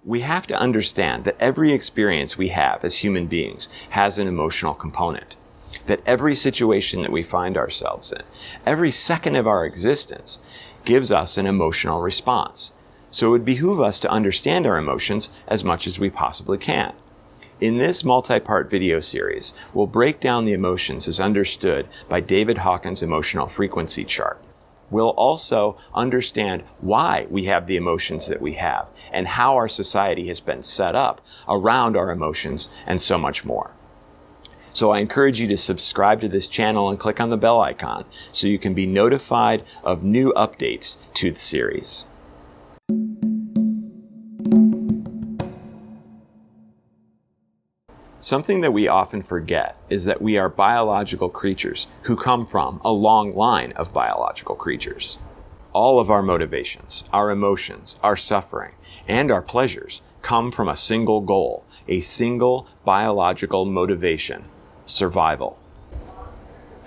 We have to understand that every experience we have as human beings has an emotional component. That every situation that we find ourselves in, every second of our existence, gives us an emotional response. So it would behoove us to understand our emotions as much as we possibly can. In this multi-part video series, we'll break down the emotions as understood by David Hawkins' emotional frequency chart. We'll also understand why we have the emotions that we have and how our society has been set up around our emotions and so much more. So I encourage you to subscribe to this channel and click on the bell icon so you can be notified of new updates to the series. Something that we often forget is that we are biological creatures who come from a long line of biological creatures. All of our motivations, our emotions, our suffering, and our pleasures come from a single goal, a single biological motivation: survival.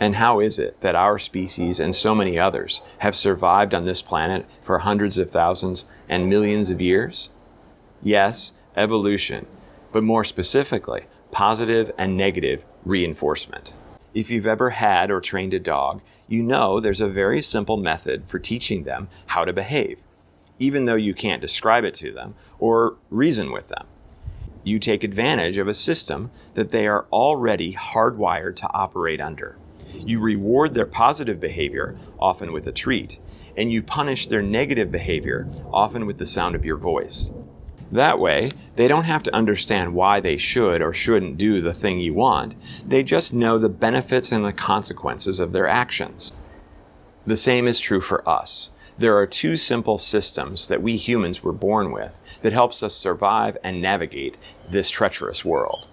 And how is it that our species and so many others have survived on this planet for hundreds of thousands and millions of years? Yes, evolution, but more specifically, positive and negative reinforcement. If you've ever had or trained a dog, you know there's a very simple method for teaching them how to behave, even though you can't describe it to them or reason with them. You take advantage of a system that they are already hardwired to operate under. You reward their positive behavior, often with a treat, and you punish their negative behavior, often with the sound of your voice. That way, they don't have to understand why they should or shouldn't do the thing you want. They just know the benefits and the consequences of their actions. The same is true for us. There are two simple systems that we humans were born with that helps us survive and navigate this treacherous world.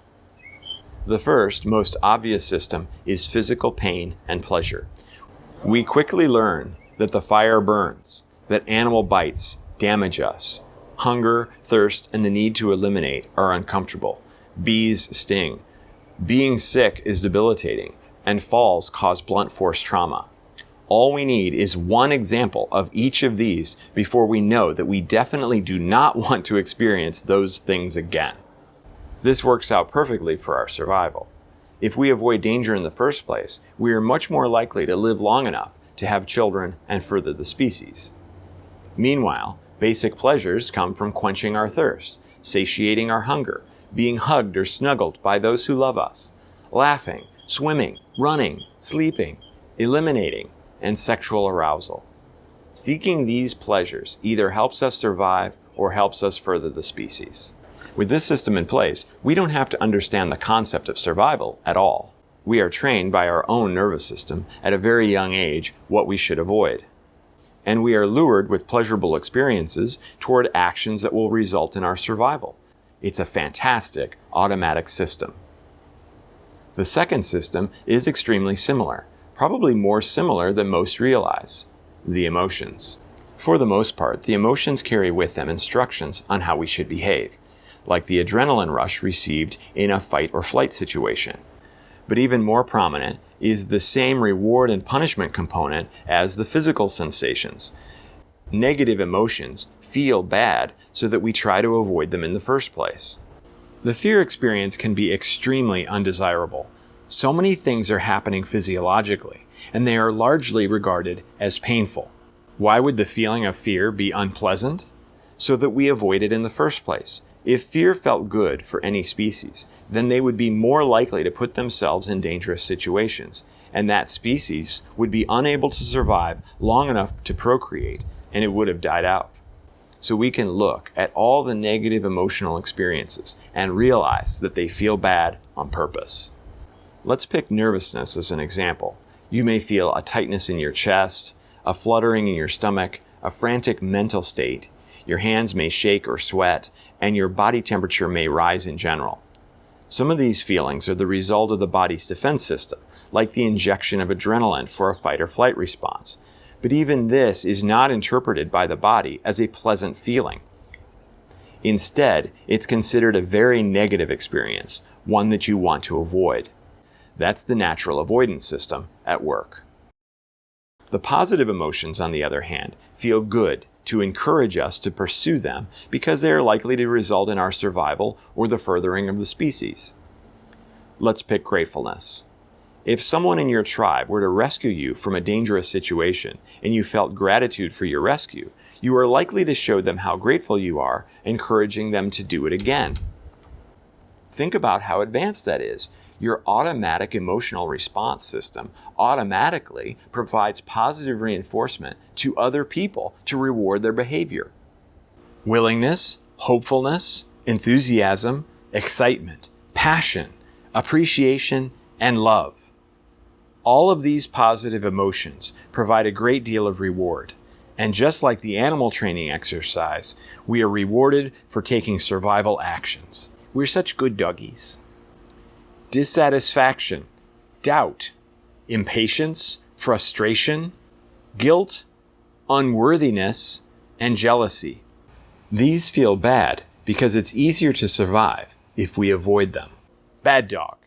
The first, most obvious system is physical pain and pleasure. We quickly learn that the fire burns, that animal bites damage us. Hunger, thirst, and the need to eliminate are uncomfortable. Bees sting. Being sick is debilitating, and falls cause blunt force trauma. All we need is one example of each of these before we know that we definitely do not want to experience those things again. This works out perfectly for our survival. If we avoid danger in the first place, we are much more likely to live long enough to have children and further the species. Meanwhile, basic pleasures come from quenching our thirst, satiating our hunger, being hugged or snuggled by those who love us, laughing, swimming, running, sleeping, eliminating, and sexual arousal. Seeking these pleasures either helps us survive or helps us further the species. With this system in place, we don't have to understand the concept of survival at all. We are trained by our own nervous system at a very young age what we should avoid. And we are lured with pleasurable experiences toward actions that will result in our survival. It's a fantastic automatic system. The second system is extremely similar, probably more similar than most realize: the emotions. For the most part, the emotions carry with them instructions on how we should behave, like the adrenaline rush received in a fight or flight situation. But even more prominent is the same reward and punishment component as the physical sensations. Negative emotions feel bad so that we try to avoid them in the first place. The fear experience can be extremely undesirable. So many things are happening physiologically, and they are largely regarded as painful. Why would the feeling of fear be unpleasant? So that we avoid it in the first place. If fear felt good for any species, then they would be more likely to put themselves in dangerous situations, and that species would be unable to survive long enough to procreate, and it would have died out. So we can look at all the negative emotional experiences and realize that they feel bad on purpose. Let's pick nervousness as an example. You may feel a tightness in your chest, a fluttering in your stomach, a frantic mental state. Your hands may shake or sweat, and your body temperature may rise in general. Some of these feelings are the result of the body's defense system, like the injection of adrenaline for a fight or flight response. But even this is not interpreted by the body as a pleasant feeling. Instead, it's considered a very negative experience, one that you want to avoid. That's the natural avoidance system at work. The positive emotions, on the other hand, feel good, to encourage us to pursue them because they are likely to result in our survival or the furthering of the species. Let's pick gratefulness. If someone in your tribe were to rescue you from a dangerous situation and you felt gratitude for your rescue, you are likely to show them how grateful you are, encouraging them to do it again. Think about how advanced that is. Your automatic emotional response system automatically provides positive reinforcement to other people to reward their behavior. Willingness, hopefulness, enthusiasm, excitement, passion, appreciation, and love. All of these positive emotions provide a great deal of reward. And just like the animal training exercise, we are rewarded for taking survival actions. We're such good doggies. Dissatisfaction, doubt, impatience, frustration, guilt, unworthiness, and jealousy. These feel bad because it's easier to survive if we avoid them. Bad dog.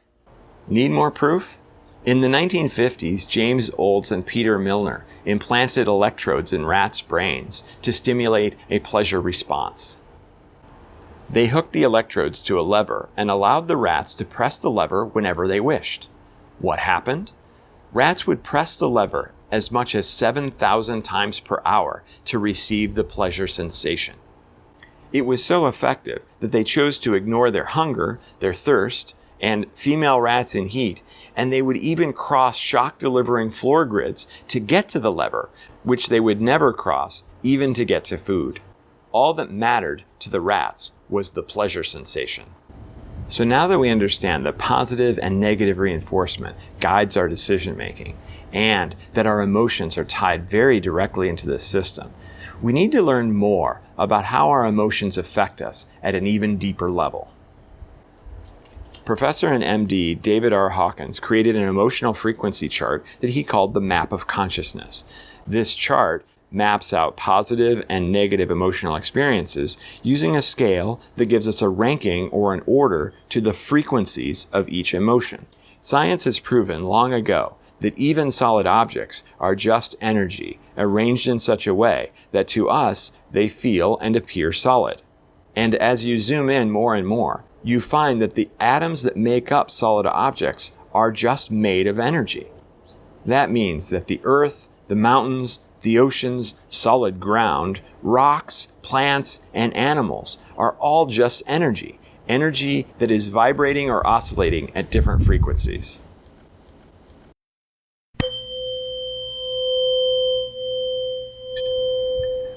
Need more proof? In the 1950s, James Olds and Peter Milner implanted electrodes in rats' brains to stimulate a pleasure response. They hooked the electrodes to a lever and allowed the rats to press the lever whenever they wished. What happened? Rats would press the lever as much as 7,000 times per hour to receive the pleasure sensation. It was so effective that they chose to ignore their hunger, their thirst, and female rats in heat, and they would even cross shock-delivering floor grids to get to the lever, which they would never cross even to get to food. All that mattered to the rats was the pleasure sensation. So now that we understand that positive and negative reinforcement guides our decision-making, and that our emotions are tied very directly into this system, we need to learn more about how our emotions affect us at an even deeper level. Professor and MD David R. Hawkins created an emotional frequency chart that he called the Map of Consciousness. This chart maps out positive and negative emotional experiences using a scale that gives us a ranking or an order to the frequencies of each emotion. Science has proven long ago that even solid objects are just energy arranged in such a way that to us they feel and appear solid. And as you zoom in more and more, you find that the atoms that make up solid objects are just made of energy. That means that the earth, the mountains, the oceans, solid ground, rocks, plants, and animals are all just energy. Energy that is vibrating or oscillating at different frequencies.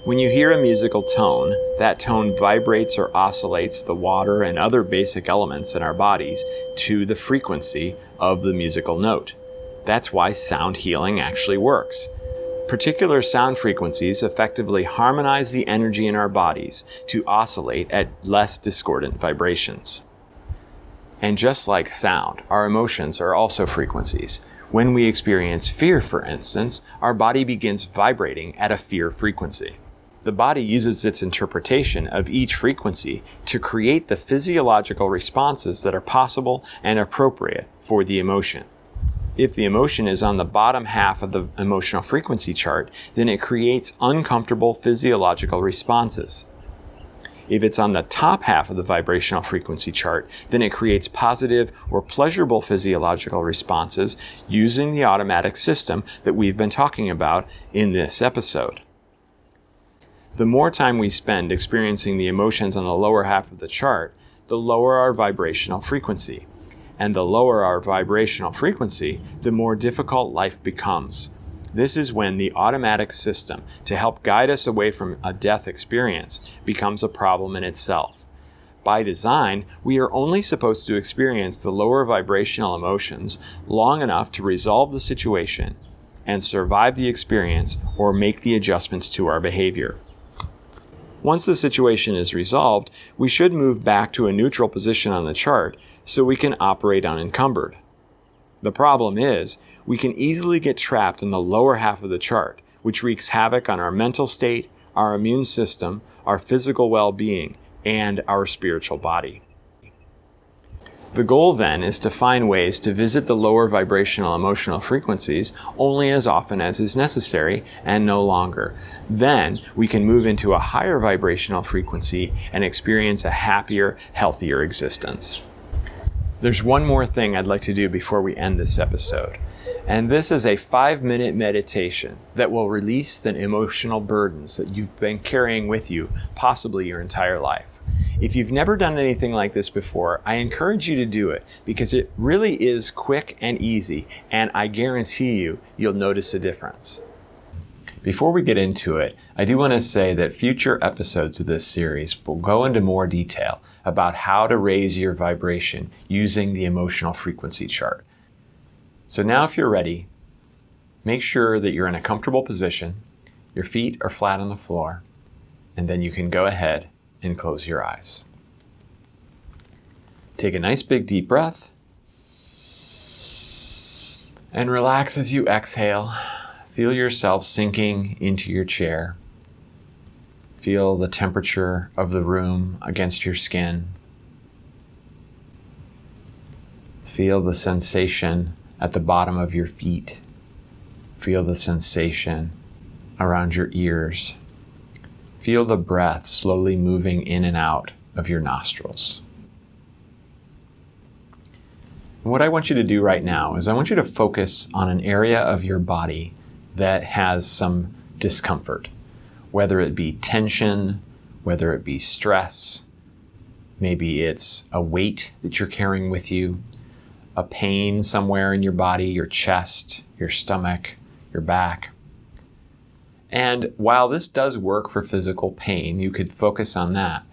When you hear a musical tone, that tone vibrates or oscillates the water and other basic elements in our bodies to the frequency of the musical note. That's why sound healing actually works. Particular sound frequencies effectively harmonize the energy in our bodies to oscillate at less discordant vibrations. And just like sound, our emotions are also frequencies. When we experience fear, for instance, our body begins vibrating at a fear frequency. The body uses its interpretation of each frequency to create the physiological responses that are possible and appropriate for the emotion. If the emotion is on the bottom half of the emotional frequency chart, then it creates uncomfortable physiological responses. If it's on the top half of the vibrational frequency chart, then it creates positive or pleasurable physiological responses using the automatic system that we've been talking about in this episode. The more time we spend experiencing the emotions on the lower half of the chart, the lower our vibrational frequency. And the lower our vibrational frequency, the more difficult life becomes. This is when the automatic system to help guide us away from a death experience becomes a problem in itself. By design, we are only supposed to experience the lower vibrational emotions long enough to resolve the situation and survive the experience or make the adjustments to our behavior. Once the situation is resolved, we should move back to a neutral position on the chart so we can operate unencumbered. The problem is, we can easily get trapped in the lower half of the chart, which wreaks havoc on our mental state, our immune system, our physical well-being, and our spiritual body. The goal then is to find ways to visit the lower vibrational emotional frequencies only as often as is necessary and no longer. Then we can move into a higher vibrational frequency and experience a happier, healthier existence. There's one more thing I'd like to do before we end this episode. And this is a 5-minute meditation that will release the emotional burdens that you've been carrying with you, possibly your entire life. If you've never done anything like this before, I encourage you to do it because it really is quick and easy, and I guarantee you'll notice a difference. Before we get into it, I do want to say that future episodes of this series will go into more detail about how to raise your vibration using the emotional frequency chart. So now if you're ready, make sure that you're in a comfortable position, your feet are flat on the floor, and then you can go ahead and close your eyes. Take a nice big deep breath and relax as you exhale. Feel yourself sinking into your chair. Feel the temperature of the room against your skin. Feel the sensation at the bottom of your feet. Feel the sensation around your ears. Feel the breath slowly moving in and out of your nostrils. And what I want you to do right now is I want you to focus on an area of your body that has some discomfort, whether it be tension, whether it be stress, maybe it's a weight that you're carrying with you, a pain somewhere in your body, your chest, your stomach, your back. And while this does work for physical pain, you could focus on that.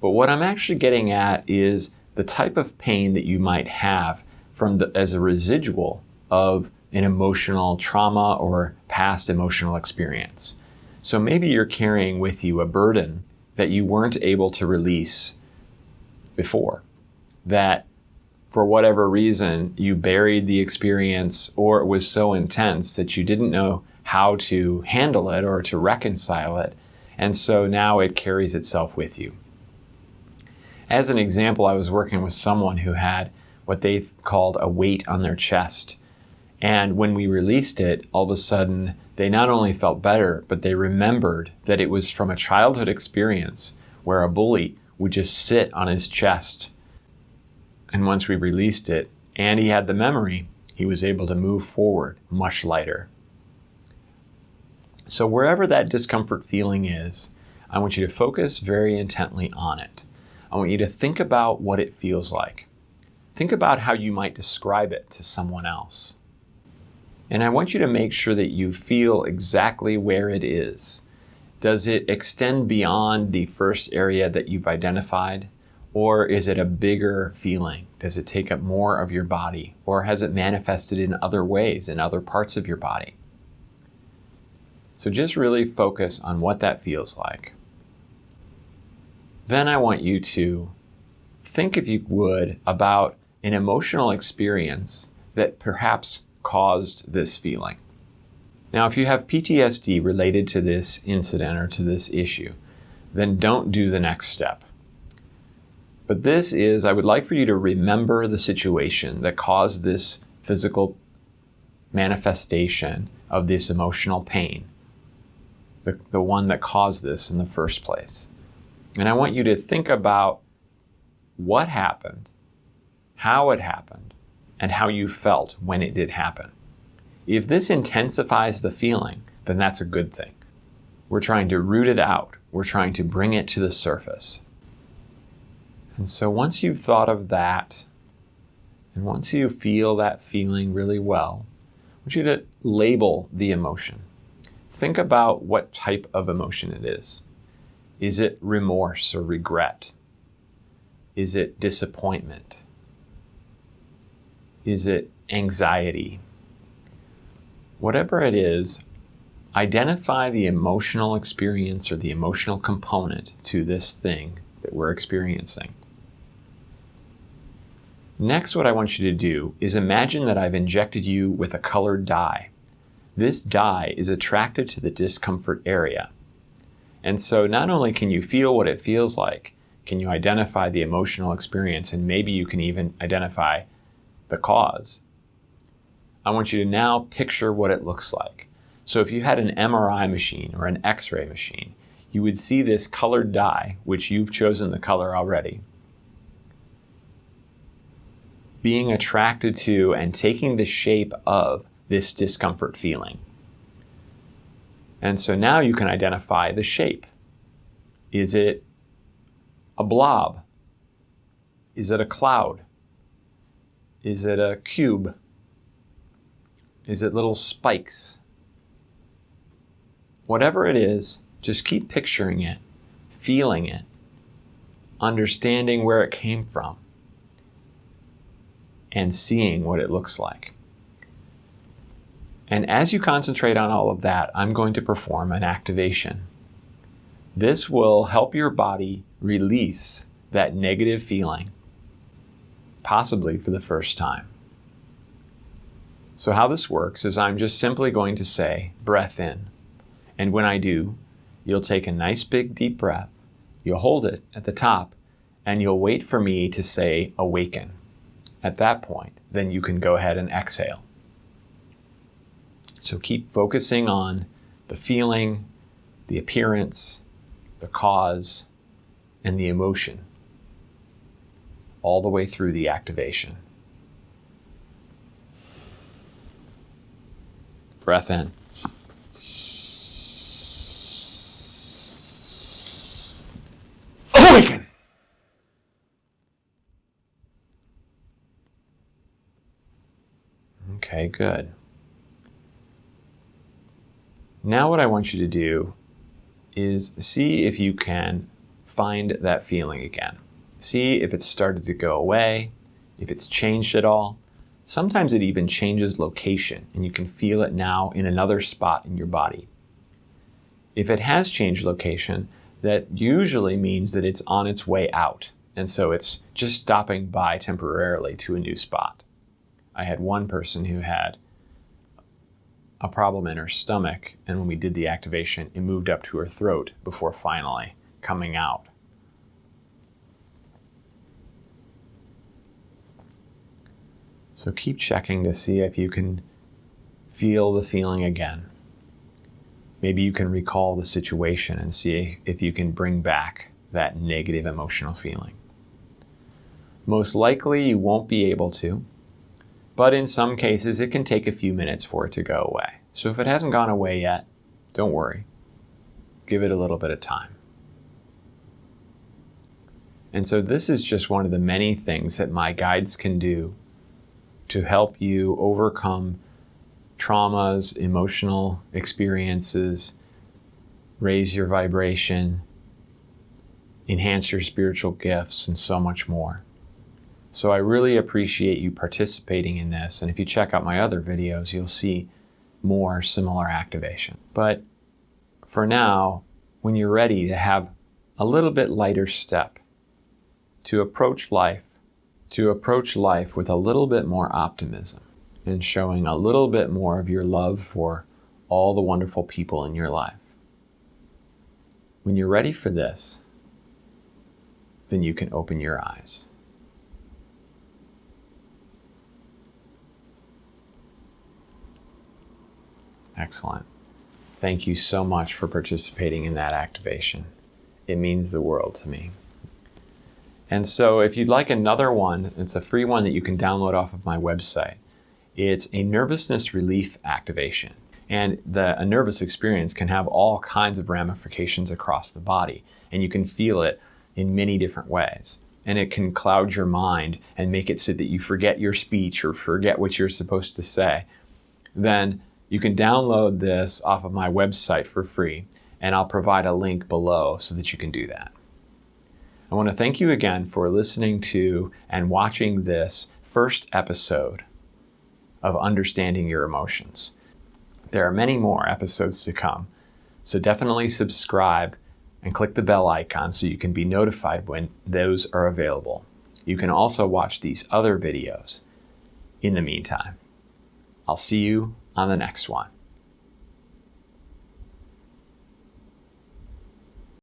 But what I'm actually getting at is the type of pain that you might have as a residual of an emotional trauma or past emotional experience. So maybe you're carrying with you a burden that you weren't able to release before, that for whatever reason you buried the experience, or it was so intense that you didn't know how to handle it or to reconcile it, and so now it carries itself with you. As an example, I was working with someone who had what they called a weight on their chest, and when we released it, all of a sudden they not only felt better, but they remembered that it was from a childhood experience where a bully would just sit on his chest. And once we released it, and he had the memory, he was able to move forward much lighter. So wherever that discomfort feeling is, I want you to focus very intently on it. I want you to think about what it feels like. Think about how you might describe it to someone else. And I want you to make sure that you feel exactly where it is. Does it extend beyond the first area that you've identified? Or is it a bigger feeling? Does it take up more of your body? Or has it manifested in other ways, in other parts of your body? So just really focus on what that feels like. Then I want you to think, if you would, about an emotional experience that perhaps caused this feeling. Now, if you have PTSD related to this incident or to this issue, then don't do the next step. But this is, I would like for you to remember the situation that caused this physical manifestation of this emotional pain, the one that caused this in the first place. And I want you to think about what happened, how it happened, and how you felt when it did happen. If this intensifies the feeling, then that's a good thing. We're trying to root it out. We're trying to bring it to the surface. And so once you've thought of that, and once you feel that feeling really well, I want you to label the emotion. Think about what type of emotion it is. Is it remorse or regret? Is it disappointment? Is it anxiety? Whatever it is, identify the emotional experience or the emotional component to this thing that we're experiencing. Next, what I want you to do is imagine that I've injected you with a colored dye. This dye is attracted to the discomfort area. And so not only can you feel what it feels like, Can you identify the emotional experience? And maybe you can even identify the cause. I want you to now picture what it looks like. So if you had an MRI machine or an X-ray machine, you would see this colored dye, which you've chosen the color already, being attracted to and taking the shape of this discomfort feeling. And so now you can identify the shape. Is it a blob? Is it a cloud? Is it a cube? Is it little spikes? Whatever it is, just keep picturing it, feeling it, understanding where it came from, and seeing what it looks like. And as you concentrate on all of that, I'm going to perform an activation. This will help your body release that negative feeling, possibly for the first time. So how this works is I'm just simply going to say, breath in. And when I do, you'll take a nice big deep breath, you'll hold it at the top, and you'll wait for me to say, awaken. At that point, then you can go ahead and exhale. So keep focusing on the feeling, the appearance, the cause, and the emotion, all the way through the activation. Breath in. Awaken! Okay, good. Now what I want you to do is see if you can find that feeling again. See if it's started to go away, if it's changed at all. Sometimes it even changes location, and you can feel it now in another spot in your body. If it has changed location, that usually means that it's on its way out, and so it's just stopping by temporarily to a new spot. I had one person who had a problem in her stomach, and when we did the activation, it moved up to her throat before finally coming out. So keep checking to see if you can feel the feeling again. Maybe you can recall the situation and see if you can bring back that negative emotional feeling. Most likely you won't be able to, but in some cases it can take a few minutes for it to go away. So if it hasn't gone away yet, don't worry. Give it a little bit of time. And so this is just one of the many things that my guides can do to help you overcome traumas, emotional experiences, raise your vibration, enhance your spiritual gifts, and so much more. So I really appreciate you participating in this, and if you check out my other videos, you'll see more similar activation. But for now, when you're ready to have a little bit lighter step to approach life with a little bit more optimism and showing a little bit more of your love for all the wonderful people in your life. When you're ready for this, then you can open your eyes. Excellent. Thank you so much for participating in that activation. It means the world to me. And so if you'd like another one, it's a free one that you can download off of my website. It's a nervousness relief activation. And a nervous experience can have all kinds of ramifications across the body, and you can feel it in many different ways. And it can cloud your mind and make it so that you forget your speech or forget what you're supposed to say. Then you can download this off of my website for free, and I'll provide a link below so that you can do that. I want to thank you again for listening to and watching this first episode of Understanding Your Emotions. There are many more episodes to come, so definitely subscribe and click the bell icon so you can be notified when those are available. You can also watch these other videos in the meantime. I'll see you on the next one.